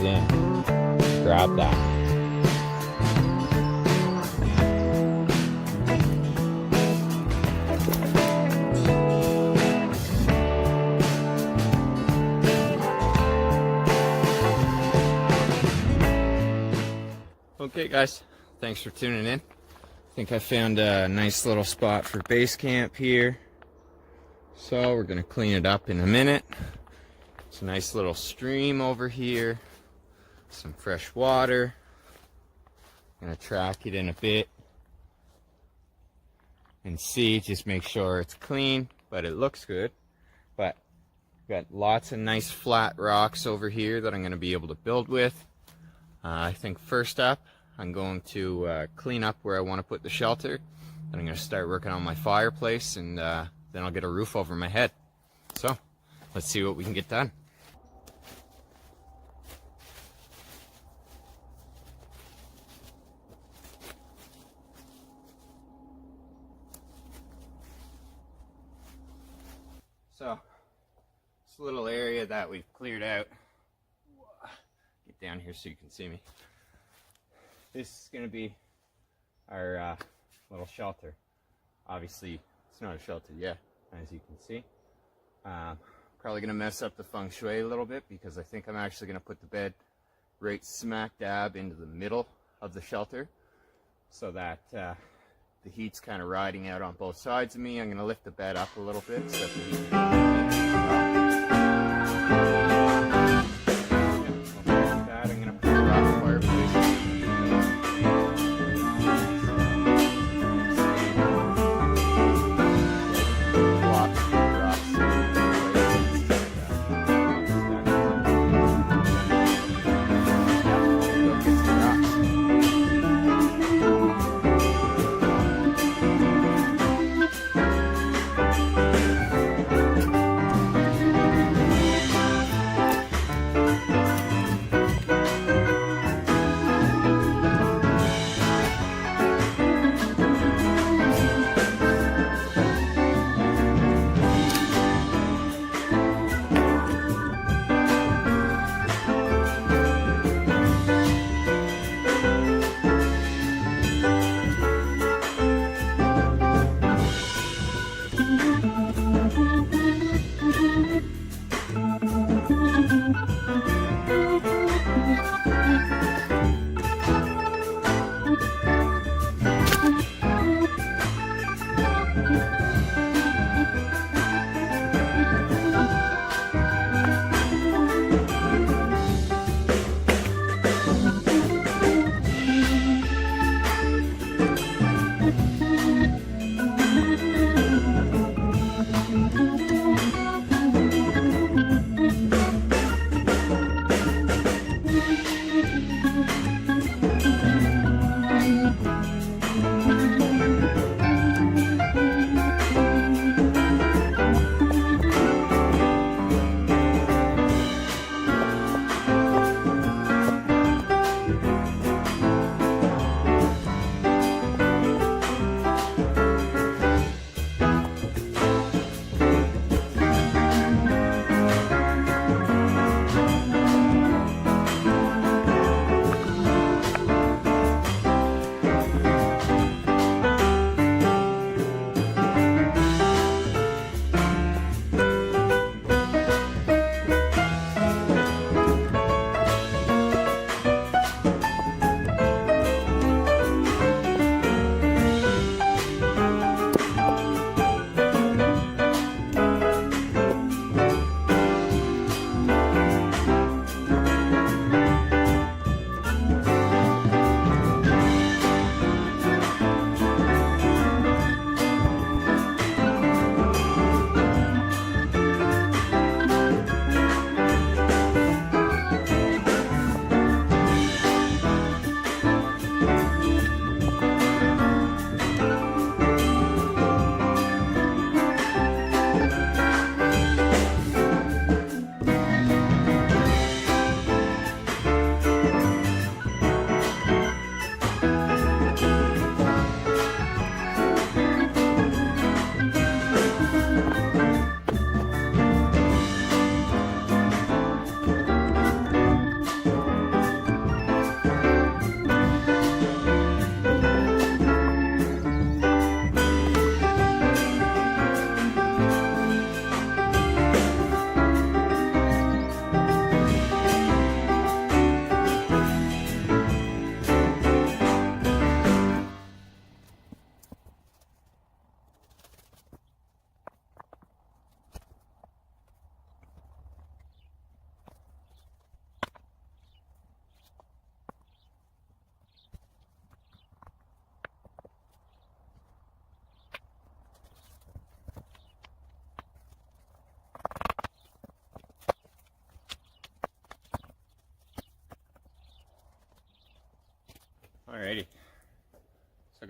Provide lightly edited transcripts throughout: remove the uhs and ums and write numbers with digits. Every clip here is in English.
in. Grab that. Okay guys, thanks for tuning in. I think I found a nice little spot for base camp here. So we're gonna clean it up in a minute. It's a nice little stream over here. Some fresh water. Gonna track it in a bit and see, just make sure it's clean, but it looks good. But got lots of nice flat rocks over here that I'm gonna be able to build with. I think first up, I'm going to clean up where I want to put the shelter. Then I'm going to start working on my fireplace, and then I'll get a roof over my head. So, let's see what we can get done. So, this little area that we've cleared out. Get down here so you can see me. This is going to be our little shelter. Obviously, it's not a shelter yet, as you can see. Probably going to mess up the feng shui a little bit, because I think I'm actually going to put the bed right smack dab into the middle of the shelter, so that the heat's kind of riding out on both sides of me. I'm going to lift the bed up a little bit so that the heat can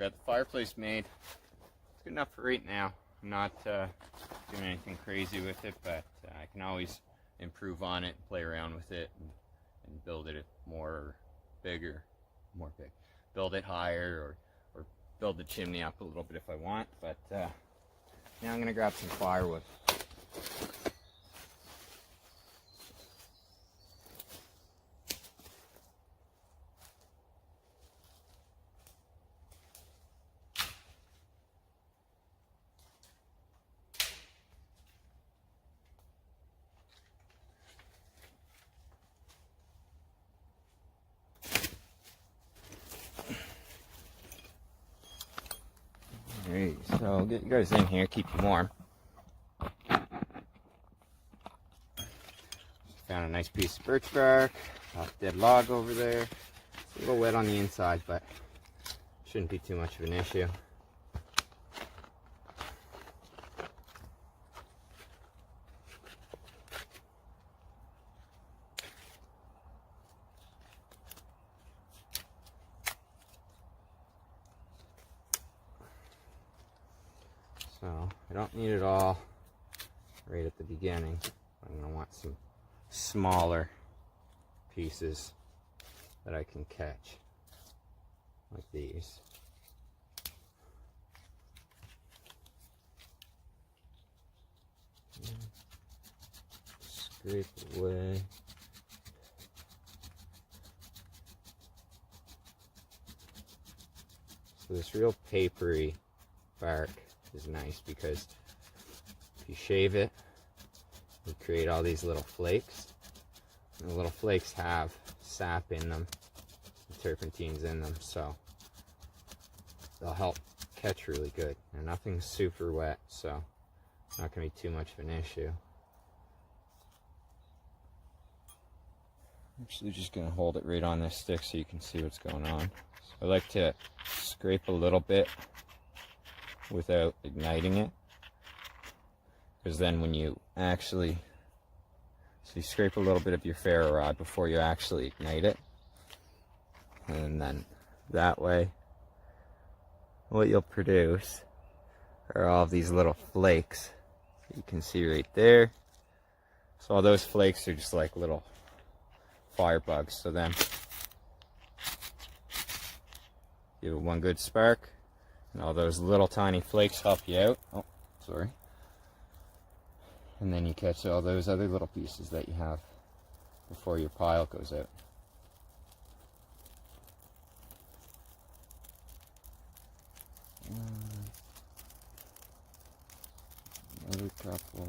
got the fireplace made. It's good enough for right now. I'm not doing anything crazy with it, but I can always improve on it, play around with it, and build it more bigger, build it higher, or build the chimney up a little bit if I want. But now I'm gonna grab some firewood. Alright, so I'll get you guys in here, keep you warm. Found a nice piece of birch bark, off dead log over there. It's a little wet on the inside, but shouldn't be too much of an issue. So I don't need it all right at the beginning. I'm going to want some smaller pieces that I can catch, like these. Scrape away. So this real papery bark is nice because if you shave it, you create all these little flakes. And the little flakes have sap in them, turpentines in them, so they'll help catch really good. And nothing's super wet, so it's not going to be too much of an issue. I'm actually just going to hold it right on this stick so you can see what's going on. So I like to scrape a little bit without igniting it, because then when you actually, so you scrape a little bit of your ferro rod before you actually ignite it, and then that way what you'll produce are all of these little flakes that you can see right there. So all those flakes are just like little fire bugs. So then give it one good spark, and all those little tiny flakes help you out. Oh, sorry. And then you catch all those other little pieces that you have before your pile goes out. Another couple.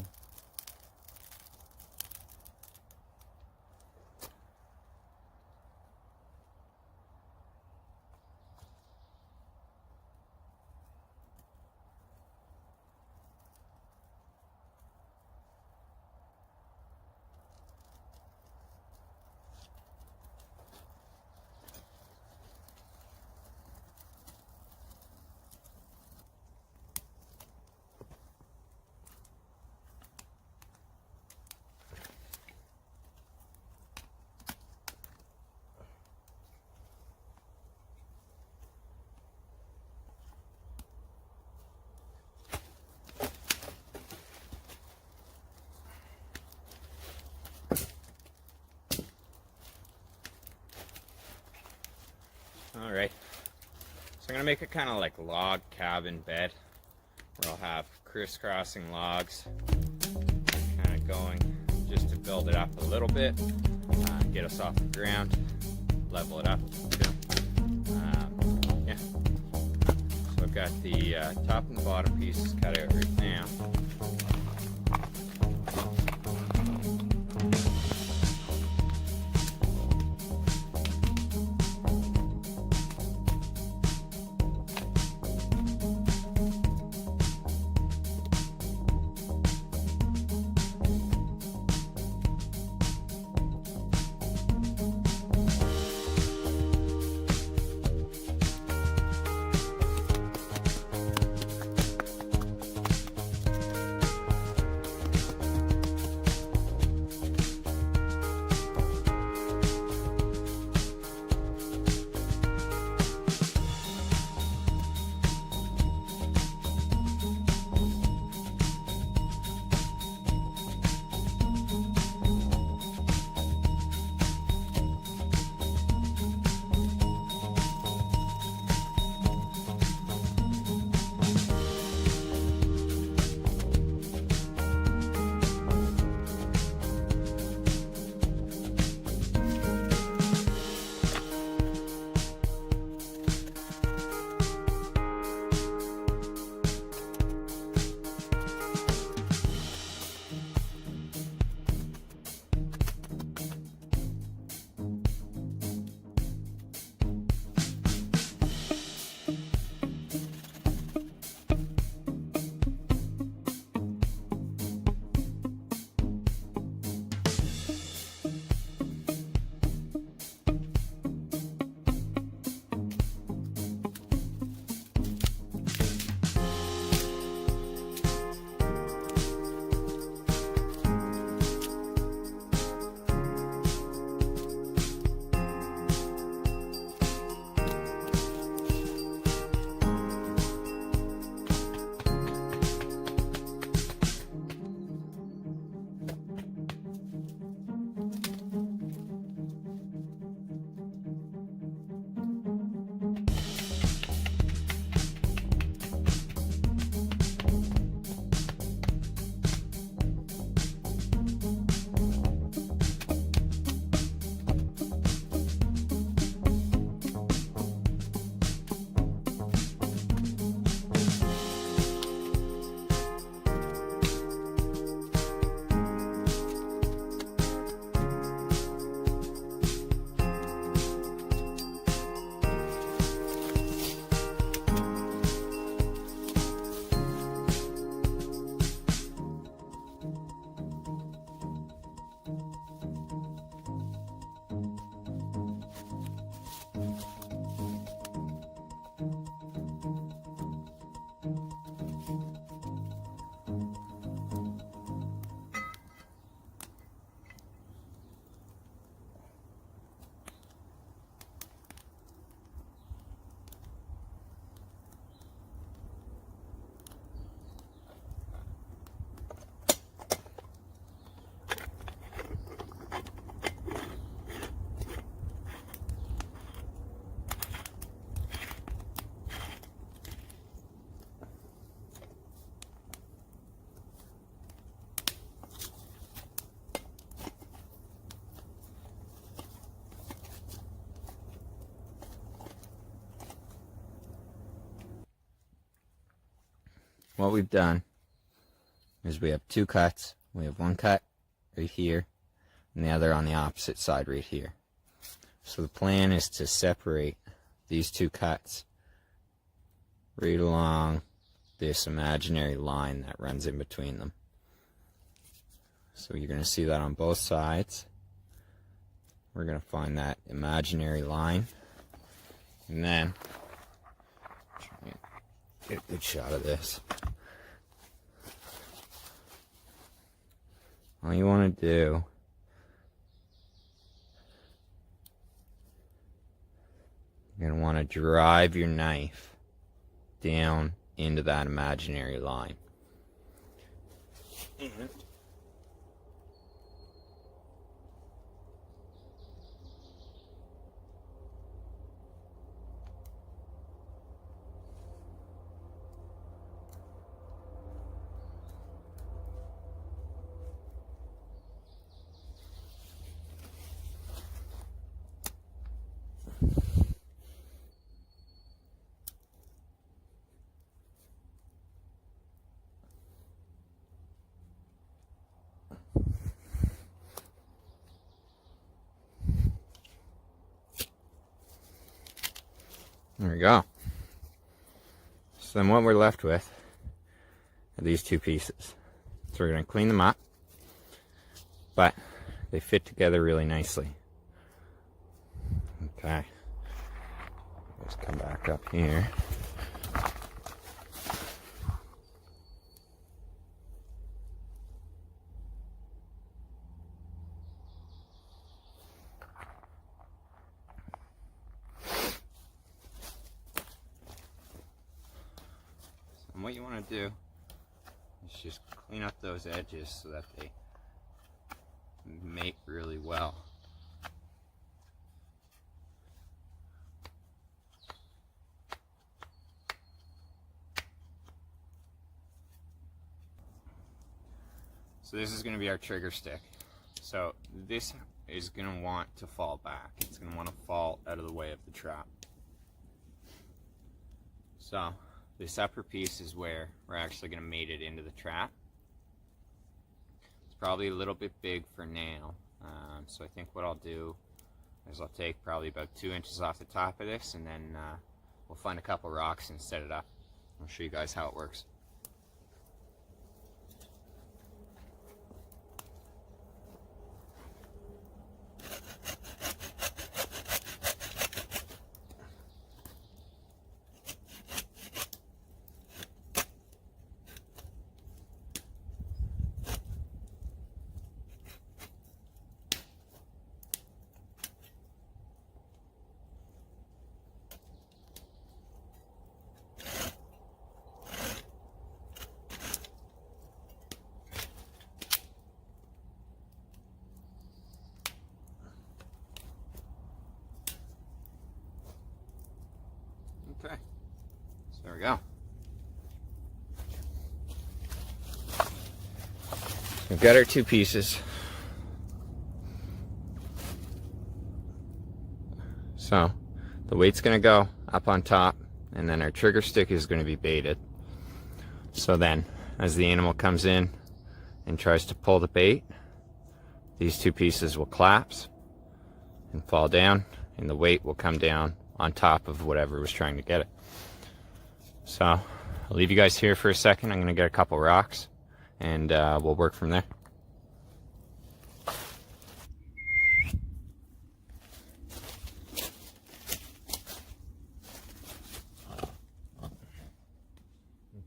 Alright, so I'm going to make a kind of like log cabin bed where I'll have crisscrossing logs kind of going just to build it up a little bit, get us off the ground, level it up. Yeah, so I've got the top and bottom pieces cut out right now. what we've done is we have two cuts. We have one cut right here and the other on the opposite side right here. So the plan is to separate these two cuts right along this imaginary line that runs in between them. So you're going to see that on both sides. We're going to find that imaginary line, and then try and get a good shot of this. All you want to do you're going to want to drive your knife down into that imaginary line. There we go. So then what we're left with are these two pieces. So we're going to clean them up, but they fit together really nicely. Okay. Let's come back up here. And what you want to do is just clean up those edges so that they mate really well. So this is going to be our trigger stick. So this is going to want to fall back. It's going to want to fall out of the way of the trap. So this upper piece is where we're actually going to mate it into the trap. It's probably a little bit big for now, so I think what I'll do is I'll take probably about 2 inches off the top of this, and then we'll find a couple rocks and set it up. I'll show you guys how it works. Okay, so there we go. We've got our two pieces. So the weight's going to go up on top, and then our trigger stick is going to be baited. So then as the animal comes in and tries to pull the bait, these two pieces will collapse and fall down, and the weight will come down on top of whatever was trying to get it. So I'll leave you guys here for a second. I'm going to get a couple rocks, and we'll work from there.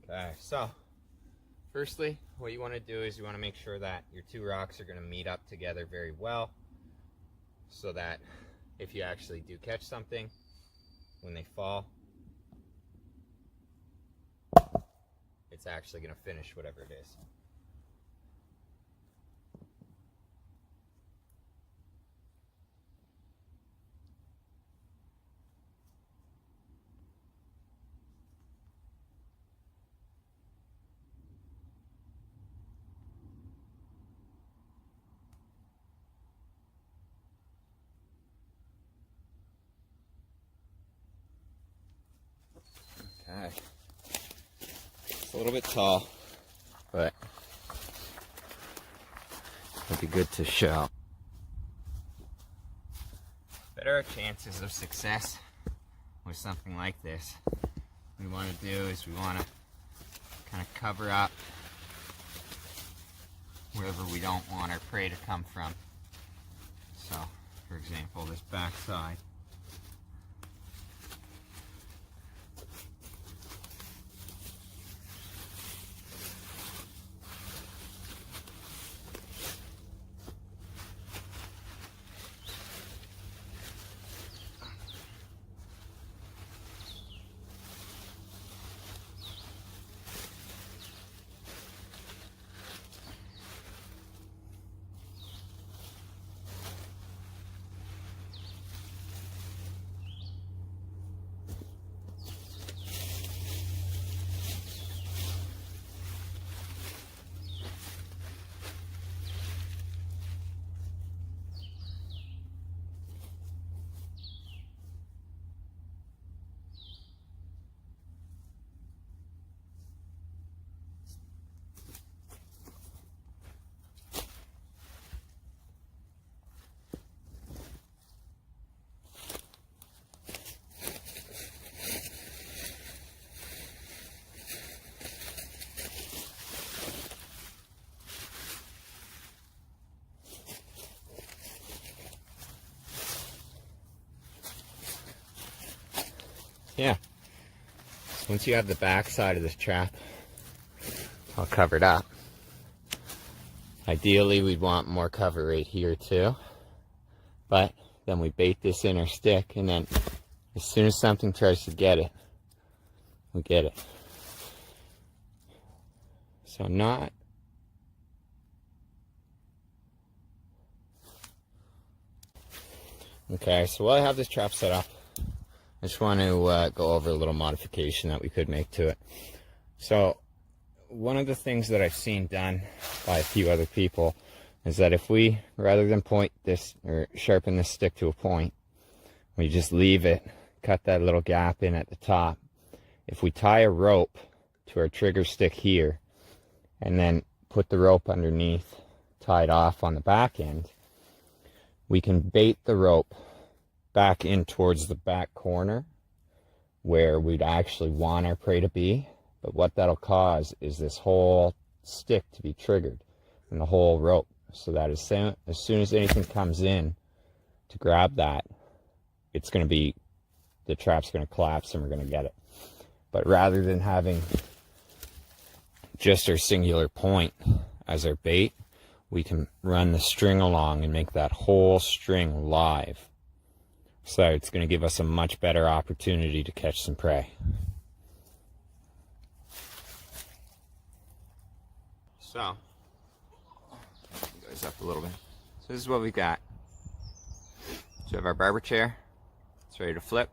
Okay, so firstly, what you want to do is you want to make sure that your two rocks are going to meet up together very well, so that if you actually do catch something, when they fall, it's actually going to finish whatever it is. Okay. a little bit tall, but it'll be good to show. Better our chances of success with something like this. What we want to do is we want to kind of cover up wherever we don't want our prey to come from. So, for example, this back side. Yeah, once you have the back side of this trap all covered up, ideally we'd want more cover right here too, but then we bait this inner stick, and then as soon as something tries to get it, we get it. So not okay, so while I have this trap set up, I just want to go over a little modification that we could make to it. So one of the things that I've seen done by a few other people is that if we, rather than point this or sharpen this stick to a point, we just leave it, cut that little gap in at the top. If we tie a rope to our trigger stick here and then put the rope underneath, tied off on the back end, we can bait the rope back in towards the back corner where we'd actually want our prey to be. But what that'll cause is this whole stick to be triggered and the whole rope, so that as soon as anything comes in to grab that, it's going to be, the trap's going to collapse and we're going to get it. But rather than having just our singular point as our bait, we can run the string along and make that whole string live. So it's going to give us a much better opportunity to catch some prey. So, goes up a little bit. So this is what we've got. So we have our barber chair. It's ready to flip.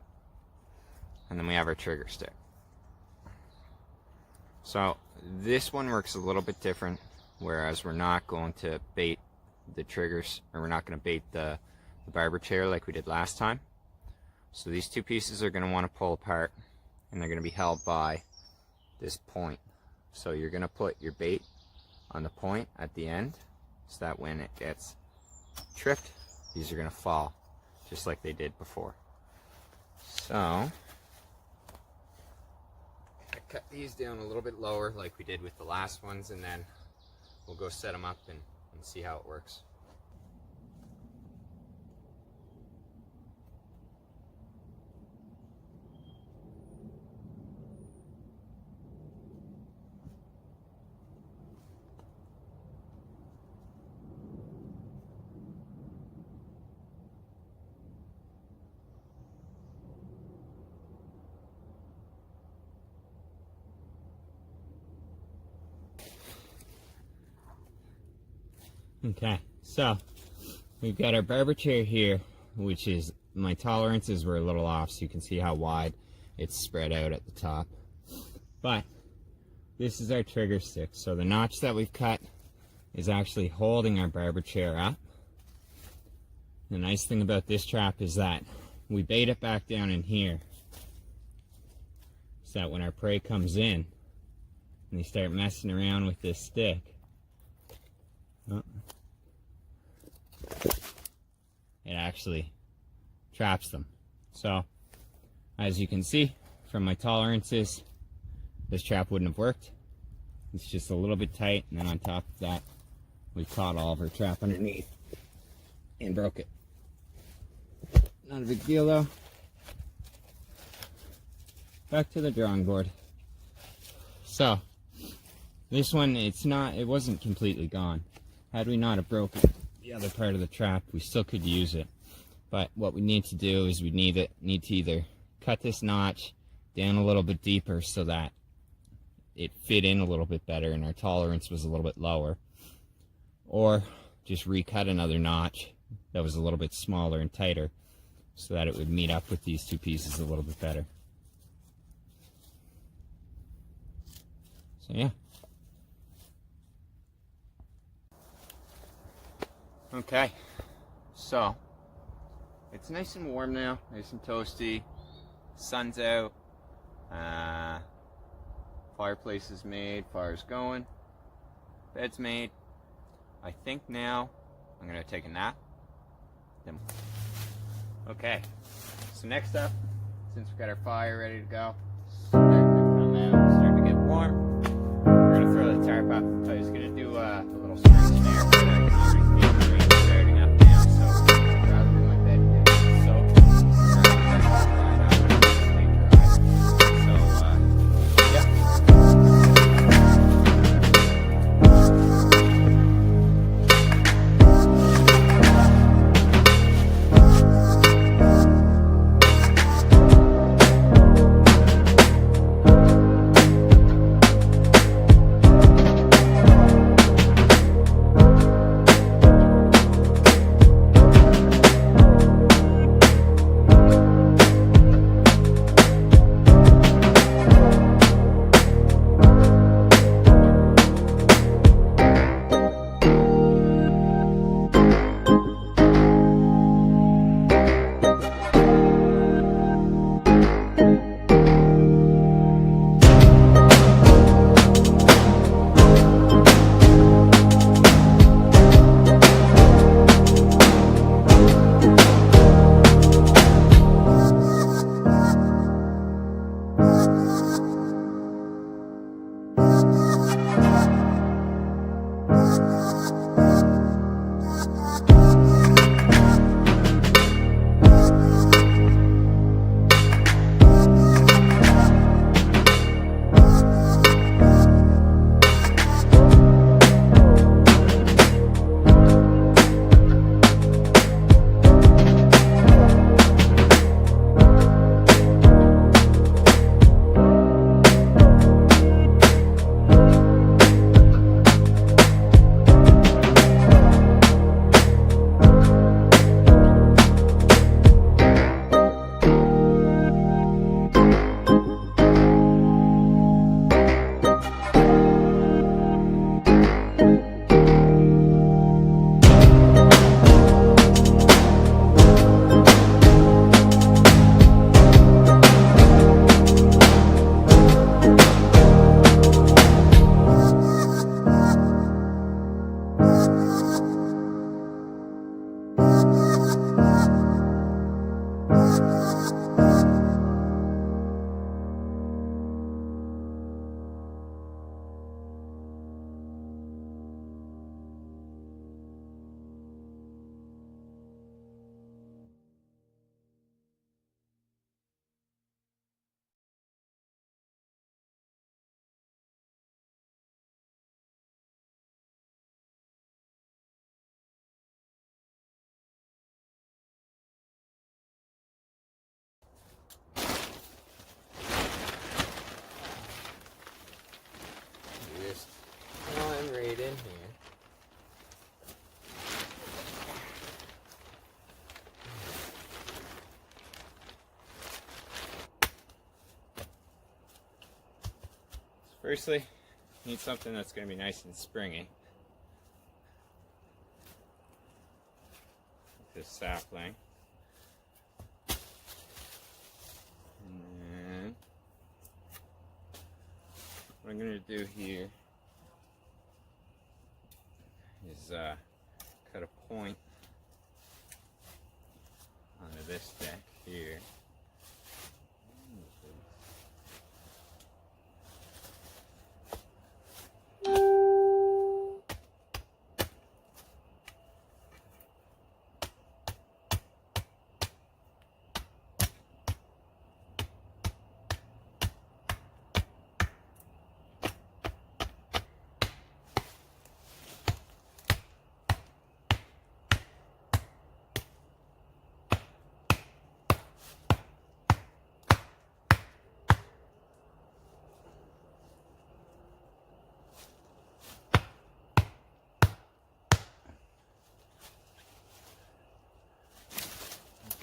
And then we have our trigger stick. So this one works a little bit different, whereas we're not going to bait the triggers, or we're not going to bait the barber chair like we did last time. So these two pieces are going to want to pull apart, and they're going to be held by this point. So you're going to put your bait on the point at the end, so that when it gets tripped, these are going to fall just like they did before. So I cut these down a little bit lower like we did with the last ones, and then we'll go set them up and see how it works. Okay, so we've got our barber chair here, which is, my tolerances were a little off, so you can see how wide it's spread out at the top. But this is our trigger stick. So the notch that we've cut is actually holding our barber chair up. The nice thing about this trap is that we bait it back down in here, so that when our prey comes in, and they start messing around with this stick, it actually traps them. So, as you can see from my tolerances, this trap wouldn't have worked. It's just a little bit tight, and then on top of that, we caught all of our trap underneath and broke it. Not a big deal though. Back to the drawing board. So, this one, it wasn't completely gone. Had we not have broken the other part of the trap, we still could use it. But what we need to do is we need to either cut this notch down a little bit deeper so that it fit in a little bit better and our tolerance was a little bit lower, or just recut another notch that was a little bit smaller and tighter so that it would meet up with these two pieces a little bit better. So yeah. Okay, so it's nice and warm now, nice and toasty, sun's out, fireplace is made, fire's going, bed's made. I think now I'm gonna take a nap. Okay, so next up, since we've got our fire ready to go, starting to get warm, we're gonna throw the tarp up. I was gonna do a little string snare, but I can hear the rain starting up now, so rather than my bed getting soaked, just climb right in here. Firstly, need something that's going to be nice and springy. This sapling. And then what I'm going to do here is cut a point onto this deck here.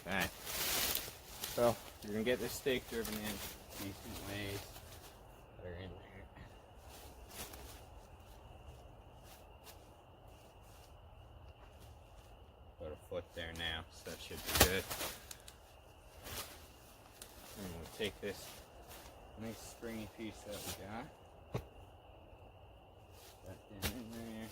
Okay, so you're going to get this stake driven in decent ways that are in there. About a foot there now, so that should be good. And we'll take this nice springy piece that we got, that down in there.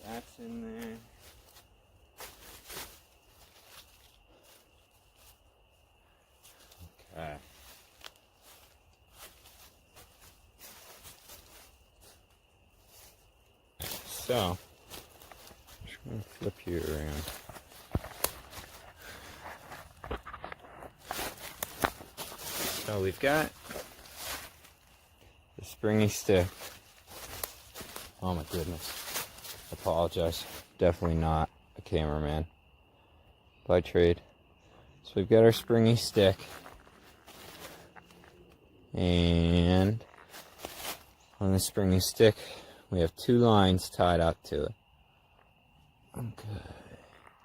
That's in there. Okay. So, just going to flip you around. So we've got the springy stick. Oh my goodness. Apologize. Definitely not a cameraman by trade. So we've got our springy stick. And on the springy stick, we have 2 lines tied up to it. Okay.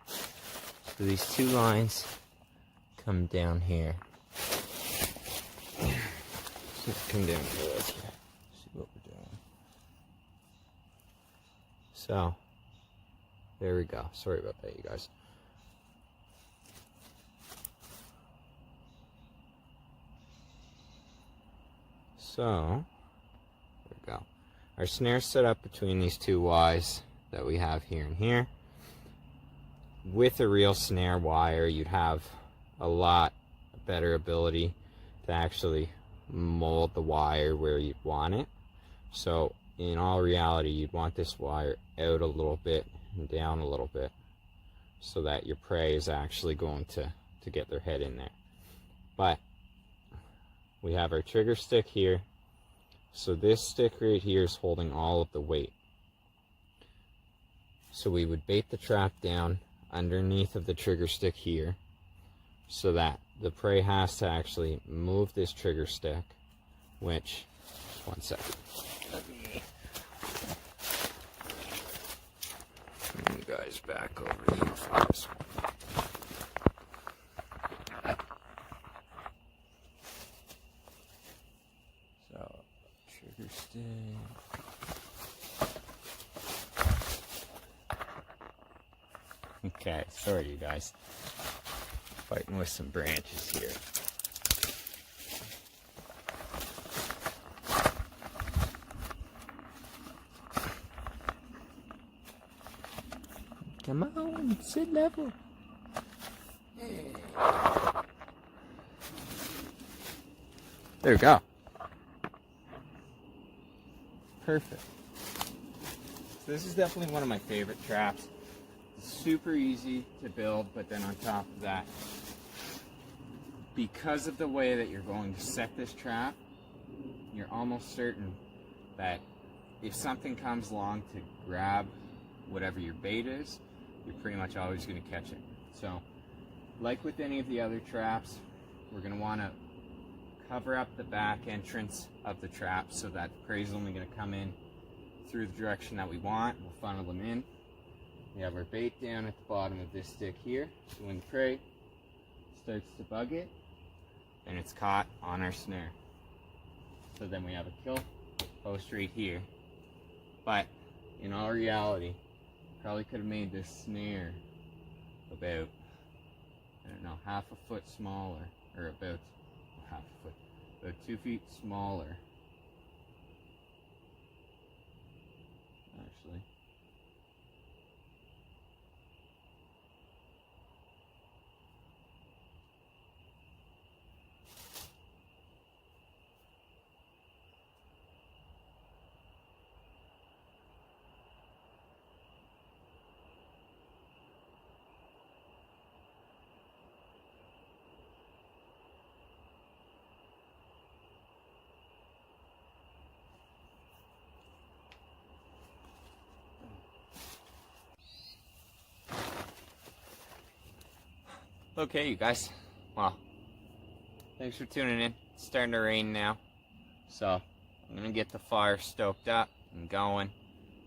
So these 2 lines come down here. So come down here. Let's see what we're doing. So, there we go. Sorry about that, you guys. So, there we go. Our snare's set up between these 2 Ys that we have here and here. With a real snare wire, you'd have a lot better ability to actually mold the wire where you'd want it. So, in all reality, you'd want this wire out a little bit and down a little bit so that your prey is actually going to get their head in there. But we have our trigger stick here. So this stick right here is holding all of the weight. So we would bait the trap down underneath of the trigger stick here so that the prey has to actually move this trigger stick, which, just one second. Let me bring you guys back over here for this one. So, trigger stick. Okay, sorry you guys. Fighting with some branches here. Come on, sit level. There we go. Perfect. So this is definitely one of my favorite traps. It's super easy to build, but then on top of that, because of the way that you're going to set this trap, you're almost certain that if something comes along to grab whatever your bait is, you're pretty much always going to catch it. So, like with any of the other traps, we're going to want to cover up the back entrance of the trap so that the prey is only going to come in through the direction that we want. We'll funnel them in. We have our bait down at the bottom of this stick here, so when the prey starts to bug it, then it's caught on our snare. So then we have a kill post right here. But in all reality, probably could have made this snare about, I don't know, half a foot smaller, or about half a foot, about 2 feet smaller. Actually. Okay, you guys. Well, thanks for tuning in. It's starting to rain now, so I'm gonna get the fire stoked up and going,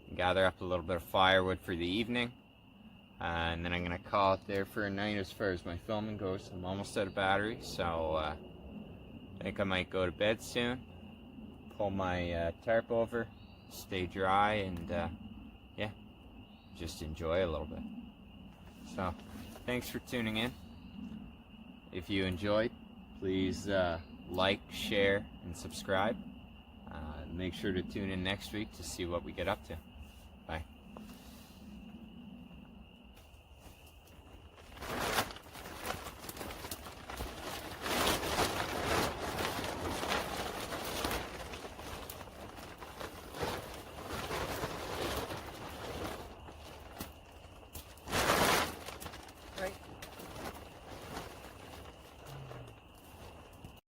and gather up a little bit of firewood for the evening, and then I'm gonna call it there for a night as far as my filming goes. I'm almost out of battery, so I think I might go to bed soon. Pull my tarp over, stay dry, and yeah, just enjoy a little bit. So, thanks for tuning in. If you enjoyed, please like, share, and subscribe. Make sure to tune in next week to see what we get up to. Bye.